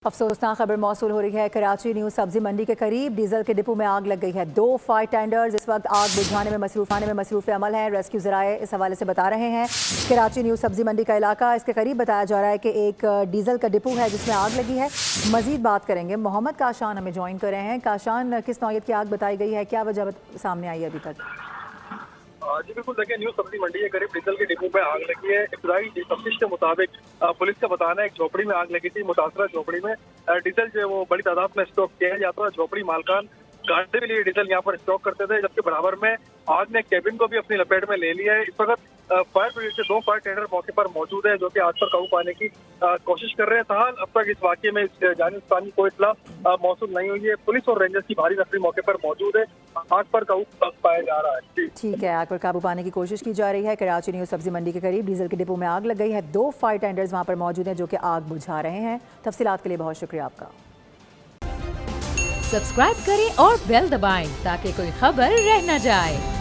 अफसोसनाक खबर मौसूल हो रही है। कराची न्यू सब्जी मंडी के करीब डीजल के डिपो में आग लग गई है। 2 फायर टेंडर्स इस वक्त आग बुझाने में मसरूफ अमल है। रेस्क्यू जराए इस हवाले से बता रहे हैं। कराची न्यू सब्जी मंडी का इलाका, इसके करीब बताया जा रहा है कि एक डीजल का डिपो है जिसमें आग लगी है। मजीद बात करेंगे। मोहम्मद काशान हमें ज्वाइन कर रहे हैं। काशान, किस नौयत की आग बताई गई है, क्या वजह सामने आई है अभी तक? जी बिल्कुल, देखिए न्यू सब्जी मंडी के करीब डीजल के डिपो पे आग लगी है। इब्तदाई तफ्तीश के मुताबिक पुलिस का बताना है एक झोपड़ी में आग लगी थी। मुतासरा झोपड़ी में डीजल जो है वो बड़ी तादाद में स्टॉक किया जाता है। झोपड़ी मालकान गाड़ने के लिए डीजल यहाँ पर स्टॉक करते थे, जबकि बराबर में आग ने केबिन को भी अपनी लपेट में ले लिया है। इस वक्त फायर ब्रिगेड के 2 फायर टेंडर मौके पर मौजूद है जो कि आग पर काबू पाने की कोशिश कर रहे हैं। ताहाल अब तक इस वाकये में जानी नुकसान की कोई इत्तला मौसूल नहीं हुई है। पुलिस और रेंजर्स की भारी नफरी मौके पर मौजूद है। आग पर काबू पाया जा रहा है। ठीक है, आग पर काबू पाने की कोशिश की जा रही है। कराची न्यू सब्जी मंडी के करीब डीजल के डिपो में आग लग गई है। 2 फायर टेंडर्स वहां पर मौजूद हैं जो कि आग बुझा रहे हैं। तफसीलात के लिए बहुत शुक्रिया आपका। सब्सक्राइब करें और बेल दबाएं ताकि कोई खबर रह न जाए।